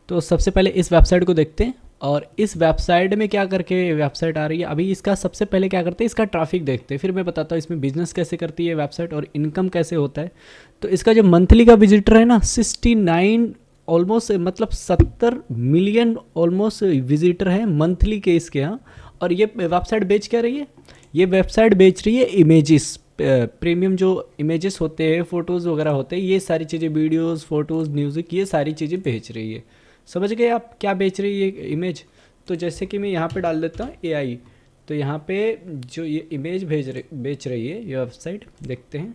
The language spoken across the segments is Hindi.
तो सबसे पहले इस वेबसाइट को देखते हैं, और इस वेबसाइट में क्या करके वेबसाइट आ रही है अभी, इसका सबसे पहले क्या करते हैं, इसका ट्रैफिक देखते हैं, फिर मैं बताता हूँ इसमें बिजनेस कैसे करती है वेबसाइट और इनकम कैसे होता है। तो इसका जो मंथली का विजिटर है ना 69 ऑलमोस्ट, मतलब 70 मिलियन ऑलमोस्ट विजिटर हैं मंथली के इसके यहाँ। और ये वेबसाइट बेच क्या रही है, ये वेबसाइट बेच रही है इमेजेस, प्रीमियम जो इमेजेस होते हैं, फ़ोटोज़ वगैरह होते हैं, ये सारी चीज़ें, वीडियोस, फोटोज़, म्यूज़िक, ये सारी चीज़ें बेच रही है। समझ गए आप क्या बेच रही है इमेज। तो जैसे कि मैं यहाँ पे डाल देता हूँ एआई, तो यहाँ पे जो ये इमेज बेच रही है ये वेबसाइट, देखते हैं।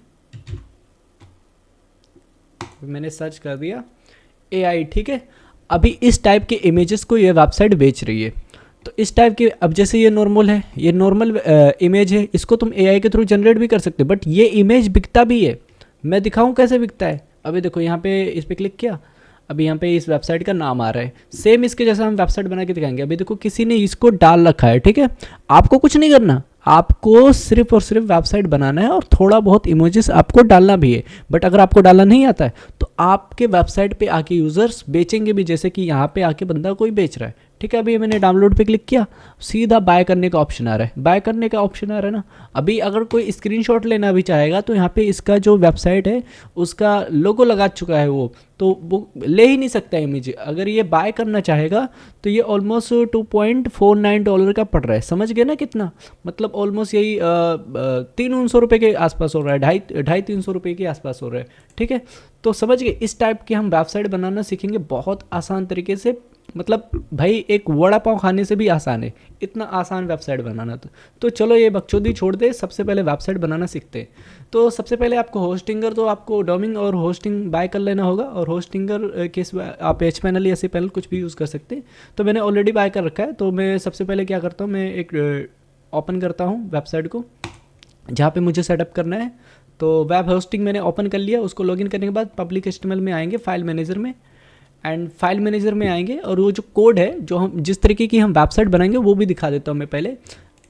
मैंने सर्च कर दिया एआई, ठीक है। अभी इस टाइप के इमेजेस को ये वेबसाइट बेच रही है। तो इस टाइप के, अब जैसे ये नॉर्मल है, ये नॉर्मल इमेज है, इसको तुम एआई के थ्रू जनरेट भी कर सकते हो, बट ये इमेज बिकता भी है। मैं दिखाऊं कैसे बिकता है। अभी देखो यहाँ पे इस पर क्लिक किया, अभी यहाँ पे इस वेबसाइट का नाम आ रहा है, सेम इसके जैसा हम वेबसाइट बना के दिखाएंगे। अभी देखो किसी ने इसको डाल रखा है, ठीक है। आपको कुछ नहीं करना, आपको सिर्फ और सिर्फ वेबसाइट बनाना है और थोड़ा बहुत इमोजीज आपको डालना भी है। बट अगर आपको डालना नहीं आता है तो आपके वेबसाइट पे आके यूजर्स बेचेंगे भी, जैसे कि यहाँ पे आके बंदा कोई बेच रहा है, ठीक है। अभी मैंने डाउनलोड पे क्लिक किया, सीधा बाय करने का ऑप्शन आ रहा है, बाय करने का ऑप्शन आ रहा है ना। अभी अगर कोई स्क्रीनशॉट लेना भी चाहेगा तो यहाँ पे इसका जो वेबसाइट है उसका लोगो लगा चुका है वो ले ही नहीं सकता इमेज। अगर ये बाय करना चाहेगा तो ये ऑलमोस्ट $2.49 का पड़ रहा है। समझ गए ना कितना, मतलब ऑलमोस्ट यही 300 रुपये के आसपास हो रहा है, ढाई 300 रुपये के आसपास हो रहा है, ठीक है। तो समझ गए, इस टाइप के हम वेबसाइट बनाना सीखेंगे बहुत आसान तरीके से। मतलब भाई एक वड़ा पाव खाने से भी आसान है, इतना आसान वेबसाइट बनाना। तो चलो ये बकचोदी छोड़ दे, सबसे पहले वेबसाइट बनाना सीखते हैं। तो सबसे पहले आपको होस्टिंगर, तो आपको डोमेन और होस्टिंग बाय कर लेना होगा। और होस्टिंगर के आप एचपैनल या cPanel कुछ भी यूज़ कर सकते हैं। तो मैंने ऑलरेडी बाय कर रखा है, तो मैं सबसे पहले क्या करता हूँ, मैं एक ओपन करता हूँ वेबसाइट को जहाँ पे मुझे सेटअप करना है। तो वेब होस्टिंग मैंने ओपन कर लिया, उसको लॉगिन करने के बाद पब्लिक HTML में आएंगे, फाइल मैनेजर में, एंड फाइल मैनेजर में आएंगे। और वो जो कोड है, जो हम जिस तरीके की हम वेबसाइट बनाएंगे वो भी दिखा देता हूँ मैं पहले।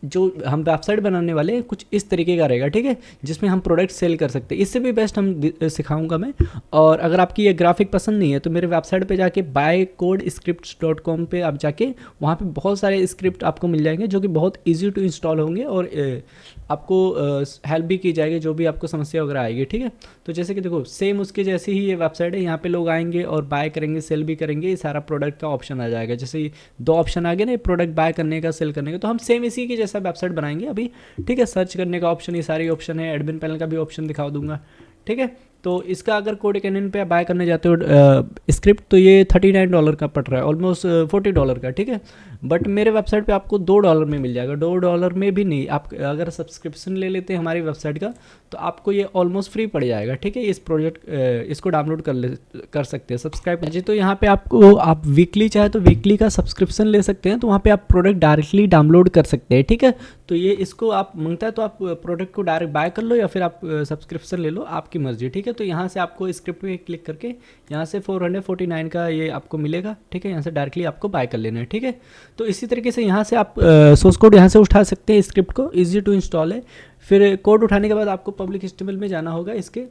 जो हम वेबसाइट बनाने वाले हैं कुछ इस तरीके का रहेगा, ठीक है, जिसमें हम प्रोडक्ट सेल कर सकते हैं। इससे भी बेस्ट हम सिखाऊंगा मैं। और अगर आपकी ये ग्राफिक पसंद नहीं है तो मेरे वेबसाइट पे जाके bycodescripts.com पे आप जाके, वहाँ पे बहुत सारे स्क्रिप्ट आपको मिल जाएंगे जो कि बहुत ईजी टू इंस्टॉल होंगे, और आपको हेल्प भी की जाएगी जो भी आपको समस्या वगैरह आएगी, ठीक है। तो जैसे कि देखो सेम उसके जैसी ही ये वेबसाइट है, यहाँ पे लोग आएंगे और बाय करेंगे, सेल भी करेंगे, ये सारा प्रोडक्ट का ऑप्शन आ जाएगा। जैसे दो ऑप्शन आ गए ना, प्रोडक्ट बाय करने का, सेल करने का, तो हम सेम इसी की जैसा वेबसाइट बनाएंगे अभी, ठीक है। सर्च करने का ऑप्शन, ये सारे ऑप्शन है, एडमिन पैनल का भी ऑप्शन दिखा दूंगा, ठीक है। तो इसका अगर कोड कैनन पे बाय करने जाते हो स्क्रिप्ट, तो ये $39 का पड़ रहा है, ऑलमोस्ट $40 का, ठीक है। बट मेरे वेबसाइट पे आपको $2 में मिल जाएगा, $2 में भी नहीं। आप अगर सब्सक्रिप्शन ले लेते हैं हमारी वेबसाइट का तो आपको ये ऑलमोस्ट फ्री पड़ जाएगा, ठीक है। इस प्रोजेक्ट इसको डाउनलोड कर सकते हैं, सब्सक्राइब जी। तो यहाँ पे आपको, आप वीकली चाहे तो वीकली का सब्सक्रिप्शन ले सकते हैं, तो वहाँ पे आप प्रोडक्ट डायरेक्टली डाउनलोड कर सकते हैं, ठीक है। तो ये इसको आप मांगता है तो आप प्रोडक्ट को डायरेक्ट बाय कर लो या फिर आप सब्सक्रिप्शन ले लो, आपकी मर्जी, ठीक है। तो यहाँ से आपको स्क्रिप्ट में क्लिक करके यहाँ से 449 का ये आपको मिलेगा, ठीक है। यहाँ से डायरेक्टली आपको बाय कर लेना है, ठीक है। तो इसी तरीके से यहाँ से आप सोर्स कोड यहाँ से उठा सकते हैं, स्क्रिप्ट को ईजी टू इंस्टॉल है। फिर कोड उठाने के बाद आपको पब्लिक HTML में जाना होगा इसके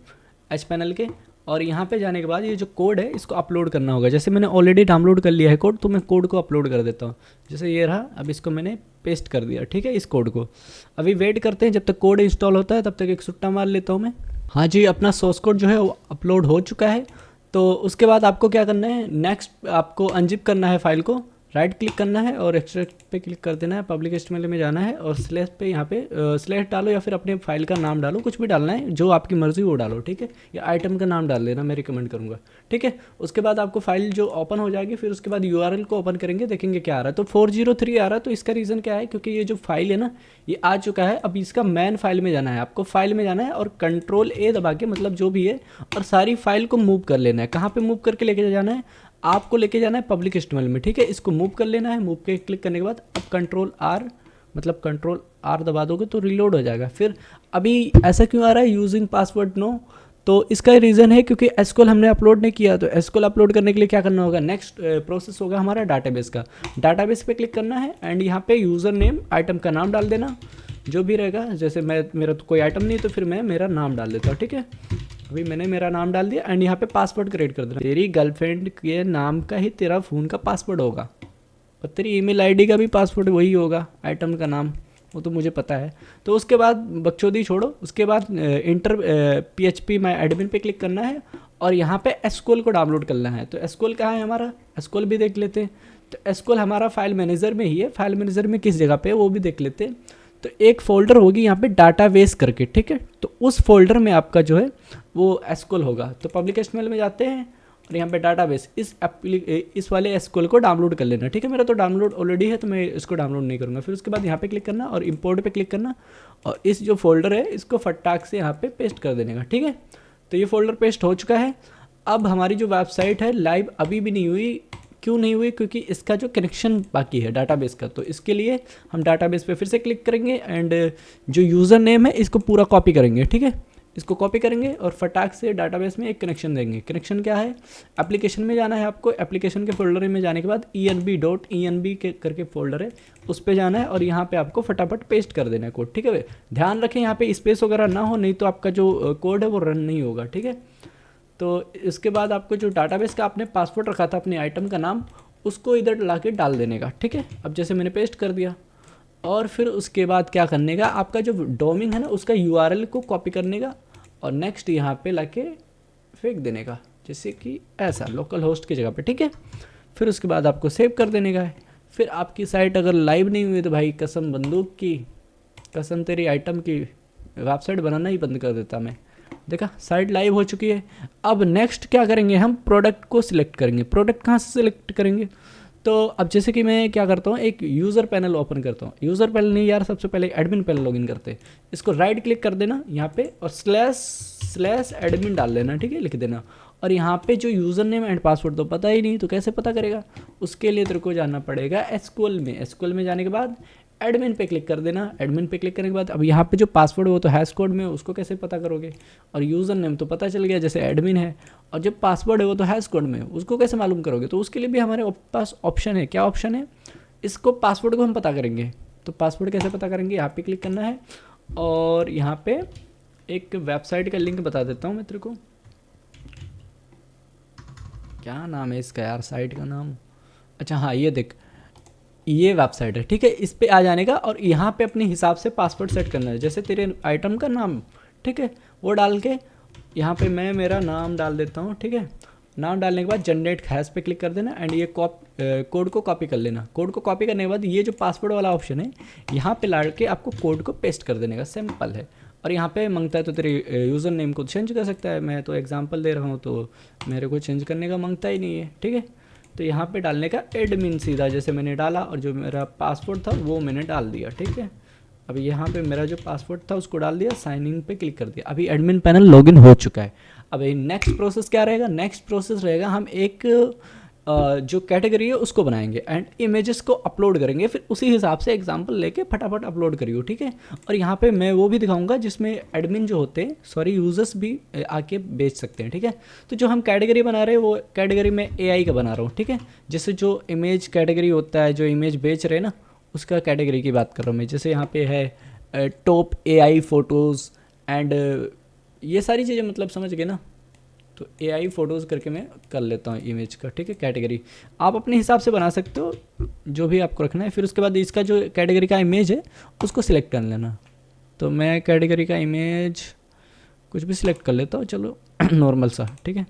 HPanel के, और यहाँ पे जाने के बाद ये जो कोड है इसको अपलोड करना होगा। जैसे मैंने ऑलरेडी डाउनलोड कर लिया है कोड, तो मैं कोड को अपलोड कर देता हूँ। जैसे ये रहा, अब इसको मैंने पेस्ट कर दिया, ठीक है। इस कोड को अभी वेट करते हैं जब तक कोड इंस्टॉल होता है, तब तक एक सुट्टा मार लेता हूँ मैं। हाँ जी, अपना सोर्स कोड जो है वो अपलोड हो चुका है। तो उसके बाद आपको क्या करना है, नेक्स्ट आपको अनजिप करना है फाइल को, राइट क्लिक करना है और एक्सट्रैक्ट पे क्लिक कर देना है, पब्लिक HTML में जाना है और स्लैश पे यहाँ पे स्लैश डालो या फिर अपने फाइल का नाम डालो, कुछ भी डालना है जो आपकी मर्जी वो डालो, ठीक है। या आइटम का नाम डाल देना, मैं रिकमेंड करूँगा, ठीक है। उसके बाद आपको फाइल जो ओपन हो जाएगी, फिर उसके बाद URL को ओपन करेंगे, देखेंगे क्या आ रहा है। तो 403 आ रहा है, तो इसका रीज़न क्या है, क्योंकि ये जो फाइल है ना ये आ चुका है। अब इसका मेन फाइल में जाना है, आपको फाइल में जाना है और Ctrl+A दबा के, मतलब जो भी है, और सारी फाइल को मूव कर लेना है। कहाँ पे मूव करके लेके जाना है, आपको लेके जाना है पब्लिक HTML में, ठीक है। इसको मूव कर लेना है, मूव के क्लिक करने के बाद अब Ctrl+R, मतलब Ctrl+R दबा दोगे तो रिलोड हो जाएगा। फिर अभी ऐसा क्यों आ रहा है, यूजिंग पासवर्ड नो, तो इसका रीज़न है क्योंकि SQL हमने अपलोड नहीं किया। तो SQL अपलोड करने के लिए क्या करना होगा, नेक्स्ट प्रोसेस होगा हमारा डाटाबेस का। डाटाबेस पे क्लिक करना है एंड यहाँ पे यूज़र नेम, आइटम का नाम डाल देना जो भी रहेगा। जैसे मेरा तो कोई आइटम नहीं, तो फिर मैं मेरा नाम डाल देता हूँ, ठीक है। अभी मैंने मेरा नाम डाल दिया एंड यहाँ पे पासवर्ड क्रिएट कर देना। तेरी गर्लफ्रेंड के नाम का ही तेरा फ़ोन का पासवर्ड होगा और तेरी ईमेल आईडी का भी पासवर्ड वही होगा, आइटम का नाम, वो तो मुझे पता है। तो उसके बाद बकचोदी छोड़ो, उसके बाद इंटर PHP माई एडमिन पे क्लिक करना है और यहाँ पे एसक्यूएल को डाउनलोड करना है। तो एसक्यूएल कहाँ है हमारा, एसक्यूएल भी देख लेते हैं। तो एसक्यूएल हमारा फाइल मैनेजर में ही है, फाइल मैनेजर में किस जगह पे है वो भी देख लेते हैं। तो एक फ़ोल्डर होगी यहाँ पे डाटाबेस करके, ठीक है। तो उस फोल्डर में आपका जो है वो एसक्यूएल होगा। तो पब्लिक HTML में जाते हैं और यहाँ पे डाटाबेस, इस वाले एसक्यूएल को डाउनलोड कर लेना, ठीक है। मेरा तो डाउनलोड ऑलरेडी है तो मैं इसको डाउनलोड नहीं करूँगा। फिर उसके बाद यहाँ पे क्लिक करना और इंपोर्ट पे क्लिक करना और इस जो फोल्डर है इसको फटाक से यहाँ पे पेस्ट कर देने का, ठीक है। तो ये फोल्डर पेस्ट हो चुका है। अब हमारी जो वेबसाइट है लाइव अभी भी नहीं हुई। क्यों नहीं हुई? क्योंकि इसका जो कनेक्शन बाकी है डाटाबेस का। तो इसके लिए हम डाटाबेस पे फिर से क्लिक करेंगे एंड जो यूज़र नेम है इसको पूरा कॉपी करेंगे, ठीक है। इसको कॉपी करेंगे और फटाक से डाटाबेस में एक कनेक्शन देंगे। कनेक्शन क्या है? एप्लीकेशन में जाना है आपको। एप्लीकेशन के फोल्डर में जाने के बाद enb के करके फोल्डर है, उस पर जाना है और यहाँ पे आपको फटाफट पेस्ट कर देना है कोड, ठीक है। ध्यान रखें यहाँ पे स्पेस वगैरह ना हो, नहीं तो आपका जो कोड है वो रन नहीं होगा, ठीक है। तो इसके बाद आपको जो डाटाबेस का आपने पासवर्ड रखा था अपने आइटम का नाम, उसको इधर ला के डाल देने का, ठीक है। अब जैसे मैंने पेस्ट कर दिया और फिर उसके बाद क्या करने का, आपका जो डोमेन है ना उसका URL को कॉपी करने का और नेक्स्ट यहाँ पे लाके फेंक देने का, जैसे कि ऐसा लोकल होस्ट की जगह पे, ठीक है। फिर उसके बाद आपको सेव कर देने का है। फिर आपकी साइट अगर लाइव नहीं हुई तो भाई कसम बंदूक की, कसम तेरी आइटम की, वेबसाइट बनाना ही बंद कर देता मैं। देखा, साइट लाइव हो चुकी है। अब नेक्स्ट क्या करेंगे, हम प्रोडक्ट को सिलेक्ट करेंगे। प्रोडक्ट कहाँ से सिलेक्ट करेंगे? तो अब जैसे कि मैं क्या करता हूँ, एक यूज़र पैनल ओपन करता हूँ। यूज़र पैनल नहीं यार, सबसे पहले एडमिन पैनल लॉगिन करते हैं। इसको राइट क्लिक कर देना यहाँ पे और // एडमिन डाल लेना, ठीक है, लिख देना। और यहाँ पे जो यूज़र नेम एंड पासवर्ड तो पता ही नहीं, तो कैसे पता करेगा? उसके लिए तेरे को जाना पड़ेगा एसक्यूएल में। एसक्यूएल में जाने के बाद एडमिन पे क्लिक कर देना। एडमिन पे क्लिक करने के बाद अब यहाँ पे जो पासवर्ड है वो तो हैश कोड में, उसको कैसे पता करोगे? और यूज़र नेम तो पता चल गया जैसे एडमिन है, और जो पासवर्ड है वो तो हैश कोड में, उसको कैसे मालूम करोगे? तो उसके लिए भी हमारे पास ऑप्शन है। क्या ऑप्शन है? इसको पासवर्ड को हम पता करेंगे। तो पासवर्ड कैसे पता करेंगे? यहाँ पे क्लिक करना है और यहाँ पे एक वेबसाइट का लिंक बता देता हूँ मैं तेरे को। क्या नाम है इसका यार, साइट का नाम? अच्छा हाँ, ये देख, ये वेबसाइट है, ठीक है। इस पे आ जाने का और यहाँ पे अपने हिसाब से पासवर्ड सेट करना है। जैसे तेरे आइटम का नाम, ठीक है, वो डाल के यहाँ पे मैं मेरा नाम डाल देता हूँ, ठीक है। नाम डालने के बाद जनरेट हैश पे क्लिक कर देना एंड ये कोड को कॉपी कर लेना। कोड को कॉपी करने के बाद ये जो पासवर्ड वाला ऑप्शन है यहाँ पे ला के आपको कोड को पेस्ट कर देने का, सिंपल है। और यहाँ पे मांगता है तो तेरे यूज़र नेम को चेंज कर सकता है। मैं तो एग्जांपल दे रहा हूँ तो मेरे को चेंज करने का मांगता ही नहीं है, ठीक है। तो यहाँ पे डालने का एडमिन सीधा, जैसे मैंने डाला और जो मेरा पासवर्ड था वो मैंने डाल दिया, ठीक है। अभी यहाँ पे मेरा जो पासवर्ड था उसको डाल दिया, साइन इन पे क्लिक कर दिया। अभी एडमिन पैनल लॉगिन हो चुका है। अभी नेक्स्ट प्रोसेस क्या रहेगा? नेक्स्ट प्रोसेस रहेगा हम एक जो कैटेगरी है उसको बनाएंगे एंड इमेजेस को अपलोड करेंगे। फिर उसी हिसाब से एग्जांपल लेके फटाफट अपलोड करियो, ठीक है। और यहाँ पे मैं वो भी दिखाऊंगा जिसमें एडमिन जो होते हैं, सॉरी, यूजर्स भी आके बेच सकते हैं, ठीक है। तो जो हम कैटेगरी बना रहे हैं वो कैटेगरी में AI का बना रहा हूँ, ठीक है। जैसे जो इमेज कैटेगरी होता है, जो इमेज बेच रहे हैं ना, उसका कैटेगरी की बात कर रहा हूँ मैं। जैसे यहाँ पे है टॉप AI फ़ोटोज़ एंड ये सारी चीज़ें, मतलब समझ गए ना। तो AI फ़ोटोज़ करके मैं कर लेता हूँ इमेज का, ठीक है। कैटेगरी आप अपने हिसाब से बना सकते हो, जो भी आपको रखना है। फिर उसके बाद इसका जो कैटेगरी का इमेज है उसको सिलेक्ट कर लेना। तो मैं कैटेगरी का इमेज कुछ भी सिलेक्ट कर लेता हूँ, चलो नॉर्मल सा, ठीक है।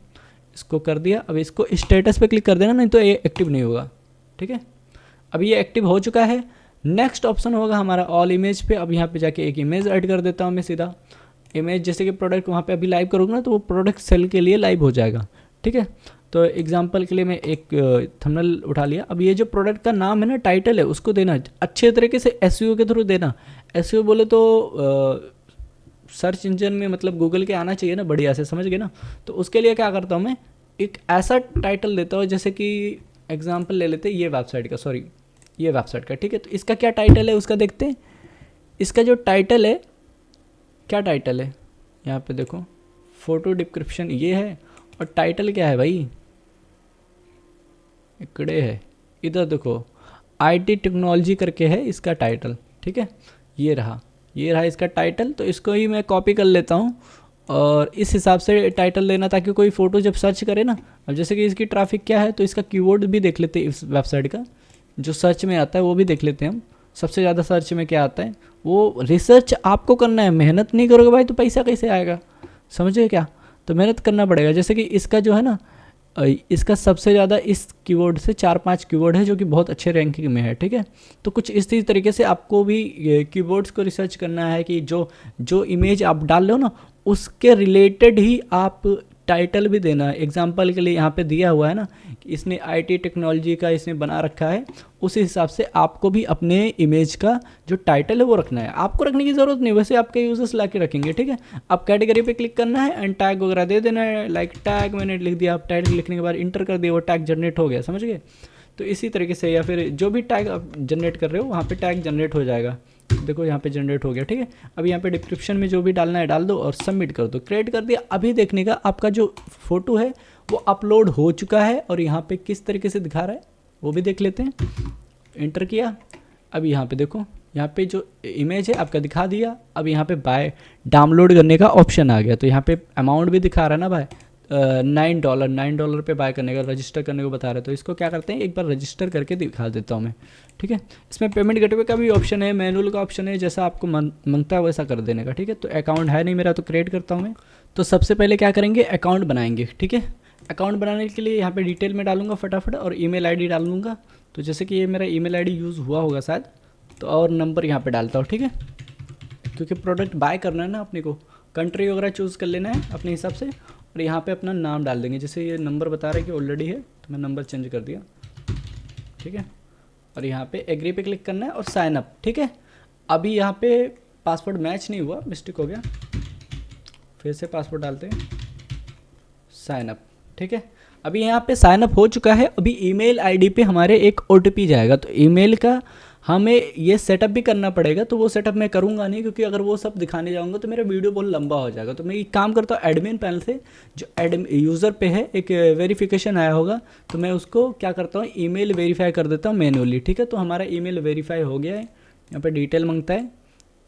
इसको कर दिया। अब इसको स्टेटस पे क्लिक कर देना, नहीं तो ये एक्टिव नहीं होगा, ठीक है। अब ये एक्टिव हो चुका है। नेक्स्ट ऑप्शन होगा हमारा ऑल इमेज पे। अब यहाँ पे जाके एक इमेज ऐड कर देता हूँ मैं सीधा। इमेज जैसे कि प्रोडक्ट वहाँ पे अभी लाइव करूँगा ना, तो वो प्रोडक्ट सेल के लिए लाइव हो जाएगा, ठीक है। तो एग्जांपल के लिए मैं एक थंबनेल उठा लिया। अब ये जो प्रोडक्ट का नाम है ना, टाइटल है, उसको देना अच्छे तरीके से SEO के थ्रू देना। SEO बोले तो सर्च इंजन में, मतलब गूगल के आना चाहिए ना बढ़िया से, समझ गए ना। तो उसके लिए क्या करता हूँ मैं, एक ऐसा टाइटल देता हूँ, जैसे कि एग्जाम्पल ले लेते हैं ये वेबसाइट का, सॉरी ये वेबसाइट का, ठीक है। तो इसका क्या टाइटल है उसका देखते हैं। इसका जो टाइटल है, क्या टाइटल है, यहाँ पे देखो, फोटो डिस्क्रिप्शन ये है। और टाइटल क्या है भाई, इकड़े है, इधर देखो, IT टेक्नोलॉजी करके है इसका टाइटल, ठीक है। ये रहा इसका टाइटल। तो इसको ही मैं कॉपी कर लेता हूँ और इस हिसाब से टाइटल देना ताकि कोई फ़ोटो जब सर्च करे ना, अब जैसे कि इसकी ट्रैफिक क्या है तो इसका कीवर्ड भी देख लेते हैं इस वेबसाइट का, जो सर्च में आता है वो भी देख लेते हैं हम, सबसे ज़्यादा सर्च में क्या आता है। वो रिसर्च आपको करना है, मेहनत नहीं करोगे भाई तो पैसा कैसे आएगा, समझे क्या, तो मेहनत करना पड़ेगा। जैसे कि इसका जो है ना, इसका सबसे ज़्यादा इस कीवर्ड से 4-5 कीवर्ड है जो कि बहुत अच्छे रैंकिंग में है, ठीक है। तो कुछ इसी तरीके से आपको भी कीवर्ड्स को रिसर्च करना है कि जो जो इमेज आप डाल रहे हो ना उसके रिलेटेड ही आप टाइटल भी देना है। एग्जांपल के लिए यहाँ पे दिया हुआ है ना कि इसने आईटी टेक्नोलॉजी का इसने बना रखा है, उस हिसाब से आपको भी अपने इमेज का जो टाइटल है वो रखना है। आपको रखने की ज़रूरत नहीं, वैसे आपके यूजर्स ला के रखेंगे, ठीक है। आप कैटेगरी पे क्लिक करना है एंड टैग वगैरह दे देना है, लाइक टैग मैंने लिख दिया, आप टैग लिखने के बाद इंटर कर दिया, वो टैग जनरेट हो गया, समझ गए। तो इसी तरीके से, या फिर जो भी टैग आप जनरेट कर रहे हो वहाँ पे टैग जनरेट हो जाएगा, देखो यहाँ पे जनरेट हो गया, ठीक है। अब यहाँ पे डिस्क्रिप्शन में जो भी डालना है डाल दो और सबमिट कर दो, क्रिएट कर दिया। अभी देखने का आपका जो फोटो है वो अपलोड हो चुका है और यहाँ पे किस तरीके से दिखा रहा है वो भी देख लेते हैं। इंटर किया, अब यहाँ पे देखो, यहाँ पे जो इमेज है आपका दिखा दिया। अब यहाँ पे बाय डाउनलोड करने का ऑप्शन आ गया, तो यहाँ पे अमाउंट भी दिखा रहा है ना भाई, $9 पे बाय करने का, रजिस्टर करने को बता रहे हैं। तो इसको क्या करते हैं, एक बार रजिस्टर करके दिखा देता हूँ मैं, ठीक है। इसमें पेमेंट गेटवे का भी ऑप्शन है, मैनुअल का ऑप्शन है, जैसा आपको मांगता है वैसा कर देने का, ठीक है। तो अकाउंट है नहीं मेरा तो क्रिएट करता हूँ मैं। तो सबसे पहले क्या करेंगे, अकाउंट बनाएंगे, ठीक है। अकाउंट बनाने के लिए यहाँ पे डिटेल में डालूंगा फटाफट और ईमेल आईडी डालूंगा। तो जैसे कि ये मेरा ईमेल आईडी यूज़ हुआ होगा शायद, तो और नंबर यहाँ पे डालता हूँ, ठीक है। क्योंकि प्रोडक्ट बाय करना है ना अपने को, कंट्री वगैरह चूज़ कर लेना है अपने हिसाब से और यहाँ पे अपना नाम डाल देंगे। जैसे ये नंबर बता रहा है कि ऑलरेडी है तो मैं नंबर चेंज कर दिया, ठीक है। और यहाँ पे एग्री पे क्लिक करना है और साइन अप, ठीक है। अभी यहाँ पे पासवर्ड मैच नहीं हुआ, मिस्टेक हो गया, फिर से पासवर्ड डालते हैं, साइन अप, ठीक है। अभी यहाँ पे साइन अप हो चुका है। अभी ईमेल आईडी पे हमारे एक ओटीपी जाएगा, तो ईमेल का हमें ये सेटअप भी करना पड़ेगा। तो वो सेटअप मैं करूँगा नहीं, क्योंकि अगर वो सब दिखाने जाऊँगा तो मेरा वीडियो बहुत लंबा हो जाएगा। तो मैं एक काम करता हूँ, एडमिन पैनल से जो यूज़र पे है एक वेरिफिकेशन आया होगा, तो मैं उसको क्या करता हूँ, ईमेल वेरीफाई कर देता हूँ मैनुअली, ठीक है। तो हमारा ईमेल वेरीफाई हो गया है, यहाँ पर डिटेल मांगता है,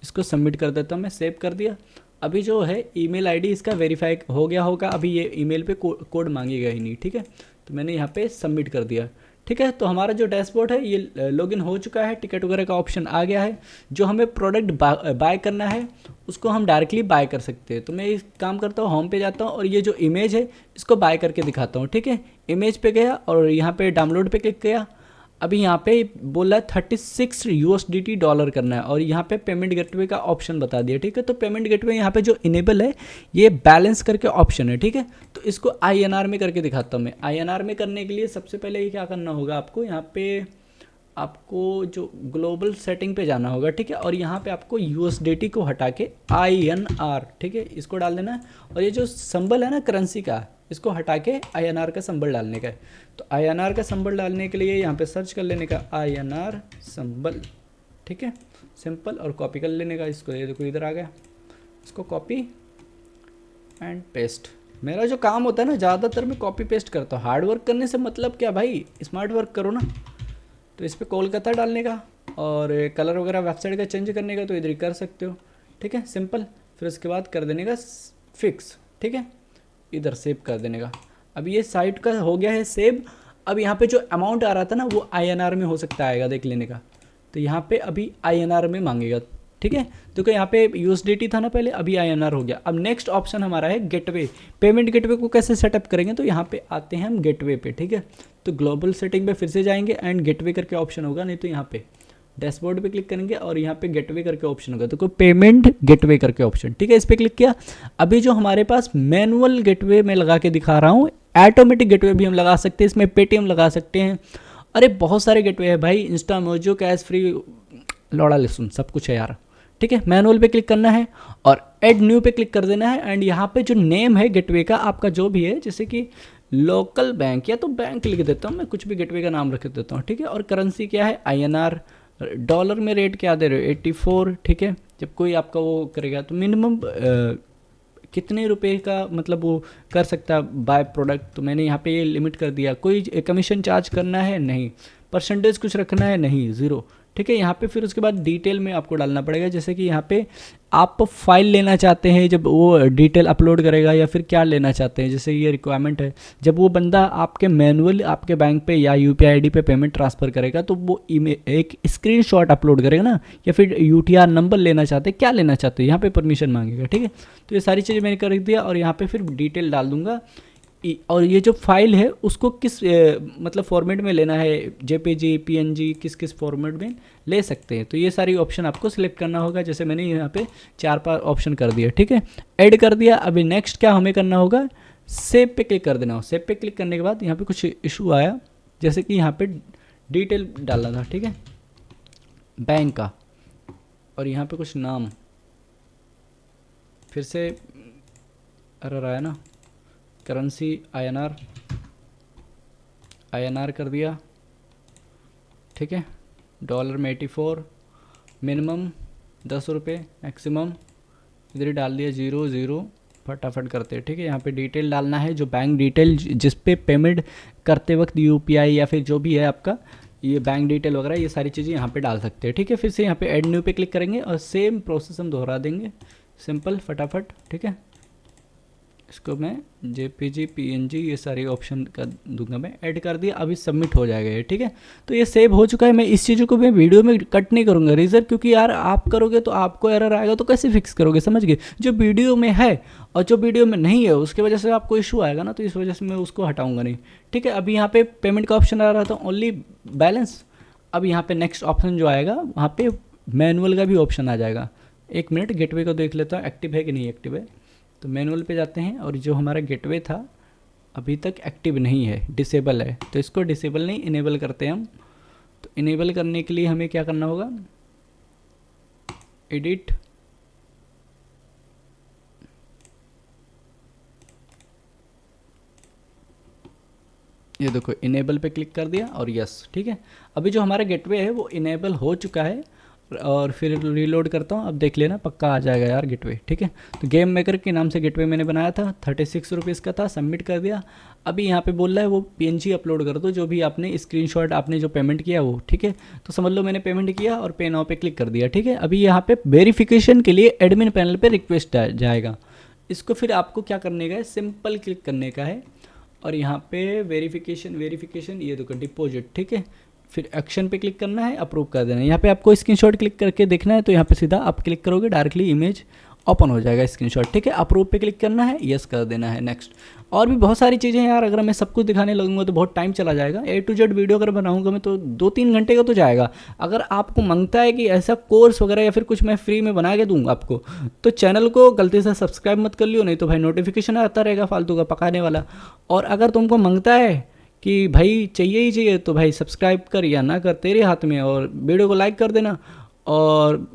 इसको सबमिट कर देता हूँ मैं, सेव कर दिया। अभी जो है ईमेल आईडी इसका वेरीफाई हो गया होगा, अभी ये ईमेल पे कोड मांगेगा ही नहीं, ठीक है। तो मैंने यहाँ पे सबमिट कर दिया, ठीक है। तो हमारा जो डैशबोर्ड है ये लॉगिन हो चुका है, टिकट वगैरह का ऑप्शन आ गया है। जो हमें प्रोडक्ट बाय करना है उसको हम डायरेक्टली बाय कर सकते हैं। तो मैं एक काम करता हूँ, होम पे जाता हूँ और ये जो इमेज है इसको बाय करके दिखाता हूँ, ठीक है। इमेज पे गया और यहाँ पे डाउनलोड पे क्लिक किया। अभी यहाँ पे बोला है $36 डॉलर करना है और यहाँ पे पेमेंट गेटवे का ऑप्शन बता दिया, ठीक है। तो पेमेंट गेटवे यहाँ पे जो इनेबल है ये बैलेंस करके ऑप्शन है, ठीक है। तो इसको INR में करके दिखाता हूँ मैं। INR में करने के लिए सबसे पहले ये क्या करना होगा आपको, यहाँ पे आपको जो ग्लोबल सेटिंग पे जाना होगा, ठीक है। और यहाँ पे आपको USDT को हटा के INR, ठीक है, इसको डाल देना है। और ये जो सिंबल है ना करेंसी का, इसको हटा के INR का सिंबल डालने का है। तो INR का सिंबल डालने के लिए यहाँ पे सर्च कर लेने का INR सिंबल, ठीक है, सिंपल, और कॉपी कर लेने का इसको। ये देखो इधर आ गया, इसको कॉपी एंड पेस्ट। मेरा जो काम होता है ना ज़्यादातर मैं कॉपी पेस्ट करता हूँ, हार्ड वर्क करने से मतलब क्या भाई, स्मार्ट वर्क करो ना। तो इस पर कोलकाता डालने का और कलर वगैरह वेबसाइट का चेंज करने का तो इधर ही कर सकते हो, ठीक है, सिंपल। फिर उसके बाद कर देने का फिक्स, ठीक है, इधर सेव कर देने का। अब ये साइट का हो गया है सेव। अब यहाँ पे जो अमाउंट आ रहा था ना वो INR में हो सकता आएगा, देख लेने का। तो यहाँ पे अभी INR में मांगेगा, ठीक है। तो यहाँ पे USDT था ना पहले, अभी INR हो गया। अब नेक्स्ट ऑप्शन हमारा है गेटवे। पेमेंट गेटवे को कैसे सेटअप करेंगे, तो यहाँ पे आते हैं हम गेटवे पे, ठीक है। तो ग्लोबल सेटिंग पे फिर से जाएंगे एंड गेटवे करके ऑप्शन होगा, नहीं तो यहाँ पे डैशबोर्ड पे क्लिक करेंगे और यहाँ पे गेटवे करके ऑप्शन होगा, तो कोई पेमेंट गेटवे करके ऑप्शन, ठीक है, इस पर क्लिक किया। अभी जो हमारे पास मैनुअल गेटवे में लगा के दिखा रहा हूँ, ऑटोमेटिक गेटवे भी हम लगा सकते हैं, इसमें पेटीएम लगा सकते हैं। अरे बहुत सारे गेटवे है भाई, इंस्टा मोजो, कैश फ्री, लौड़ा लेसुन, सब कुछ है यार, ठीक है। मैनुअल पे क्लिक करना है और ऐड न्यू पे क्लिक कर देना है। एंड यहाँ पे जो नेम है गेटवे का आपका जो भी है, जैसे कि लोकल बैंक या तो बैंक लिख देता हूँ मैं, कुछ भी गेटवे का नाम रख देता हूँ, ठीक है। और करेंसी क्या है INR, डॉलर में रेट क्या दे रहे हो 84, ठीक है। जब कोई आपका वो करेगा तो मिनिमम कितने रुपए का मतलब वो कर सकता है बाय प्रोडक्ट, तो मैंने यहाँ पे ये लिमिट कर दिया। कोई कमीशन चार्ज करना है नहीं, परसेंटेज कुछ रखना है नहीं, 0, ठीक है। यहाँ पे फिर उसके बाद डिटेल में आपको डालना पड़ेगा, जैसे कि यहाँ पे आप फाइल लेना चाहते हैं जब वो डिटेल अपलोड करेगा, या फिर क्या लेना चाहते हैं, जैसे ये रिक्वायरमेंट है जब वो बंदा आपके मैनुअल आपके बैंक पे या यूपीआई आईडी पे पेमेंट ट्रांसफ़र करेगा तो वो एक स्क्रीनशॉट अपलोड करेगा ना, या फिर यूटीआर नंबर लेना चाहते हैं, क्या लेना चाहते हैं, यहाँ पे परमिशन मांगेगा। ठीक है, तो ये सारी चीज़ें मैंने कर दिया और यहाँ पे फिर डिटेल डाल दूंगा। और ये जो फाइल है उसको किस मतलब फॉर्मेट में लेना है, जेपीजी, पीएनजी, किस किस फॉर्मेट में ले सकते हैं, तो ये सारी ऑप्शन आपको सिलेक्ट करना होगा। जैसे मैंने यहाँ पे 4-5 ऑप्शन कर दिया। ठीक है, ऐड कर दिया। अभी नेक्स्ट क्या हमें करना होगा, सेव पे क्लिक कर देना हो। सेव पे क्लिक करने के बाद यहाँ पे कुछ इशू आया, जैसे कि यहाँ पे डिटेल डालना था, ठीक है, बैंक का, और यहाँ पे कुछ नाम, फिर से एरर आया ना, करेंसी INR कर दिया। ठीक है, डॉलर में 84, मिनिमम 10 रुपये, मैक्सिमम इधर ही डाल दिया 00, फटाफट करते हैं। ठीक है, यहाँ पे डिटेल डालना है, जो बैंक डिटेल जिस पे पेमेंट करते वक्त यूपीआई या फिर जो भी है आपका ये बैंक डिटेल वगैरह, ये सारी चीज़ें यहाँ पे डाल सकते हैं। ठीक है, फिर से यहाँ पे ऐड न्यू पे क्लिक करेंगे और सेम प्रोसेस हम दोहरा देंगे, सिंपल फटाफट। ठीक है, इसको मैं जेपीजी, पीएनजी ये सारी ऑप्शन कर दूंगा, मैं ऐड कर दिया, अभी सबमिट हो जाएगा ये। ठीक है, तो ये सेव हो चुका है। मैं इस चीज़ों को मैं वीडियो में कट नहीं करूँगा, रीज़न क्योंकि यार आप करोगे तो आपको एरर आएगा, तो कैसे फिक्स करोगे, समझ गए। जो वीडियो में है और जो वीडियो में नहीं है उसकी वजह से आपको इशू आएगा ना, तो इस वजह से मैं उसको हटाऊँगा नहीं। ठीक है, अभी यहाँ पे पेमेंट का ऑप्शन आ रहा था, ओनली बैलेंस। अब यहाँ पे नेक्स्ट ऑप्शन जो आएगा वहाँ पे मैनुअल का भी ऑप्शन आ जाएगा। 1 मिनट गेटवे को देख लेता हूँ एक्टिव है कि नहीं एक्टिव है। तो मैनुअल पे जाते हैं और जो हमारा गेटवे था अभी तक एक्टिव नहीं है, डिसेबल है, तो इसको डिसेबल नहीं इनेबल करते हैं हम। तो इनेबल करने के लिए हमें क्या करना होगा, एडिट, ये देखो इनेबल पे क्लिक कर दिया और यस। ठीक है, अभी जो हमारा गेटवे है वो इनेबल हो चुका है, और फिर रीलोड करता हूँ, अब देख लेना पक्का आ जाएगा यार गेटवे। ठीक है, तो गेम मेकर के नाम से गेटवे मैंने बनाया था, 36 रुपीज़ का था, सबमिट कर दिया। अभी यहाँ पे बोल रहा है वो पीएनजी अपलोड कर दो, जो भी आपने स्क्रीनशॉट आपने जो पेमेंट किया वो। ठीक है, तो समझ लो मैंने पेमेंट किया और पे नाउ पे क्लिक कर दिया। ठीक है, अभी यहाँ पे वेरिफिकेशन के लिए एडमिन पैनल पर रिक्वेस्ट जाएगा, इसको फिर आपको क्या करने का है, सिंपल क्लिक करने का है, और यहाँ पे वेरिफिकेशन ये देखो डिपॉजिट। ठीक है, फिर एक्शन पे क्लिक करना है, अप्रूव कर देना है। यहाँ पे आपको स्क्रीनशॉट क्लिक करके देखना है, तो यहाँ पे सीधा आप क्लिक करोगे, डायरेक्टली इमेज ओपन हो जाएगा स्क्रीनशॉट। ठीक है, अप्रूव पे क्लिक करना है, यस कर देना है, नेक्स्ट। और भी बहुत सारी चीज़ें यार, अगर मैं सब कुछ दिखाने लगूंगा तो बहुत टाइम चला जाएगा। A to Z वीडियो अगर बनाऊंगा मैं तो 2-3 घंटे का तो जाएगा। अगर आपको मांगता है कि ऐसा कोर्स वगैरह या फिर कुछ मैं फ्री में बना के दूंगा आपको, तो चैनल को गलती से सब्सक्राइब मत कर लियो, नहीं तो भाई नोटिफिकेशन आता रहेगा फालतू का पकाने वाला। और अगर तुमको मांगता है कि भाई चाहिए ही चाहिए, तो भाई सब्सक्राइब कर या ना कर तेरे हाथ में, और वीडियो को लाइक कर देना, और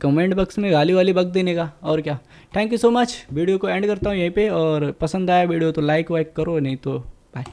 कमेंट बॉक्स में गाली वाली बक देने का, और क्या। Thank you so much, video को एंड करता हूँ यहीं पे, और पसंद आया वीडियो तो लाइक वाइक करो, नहीं तो बाय।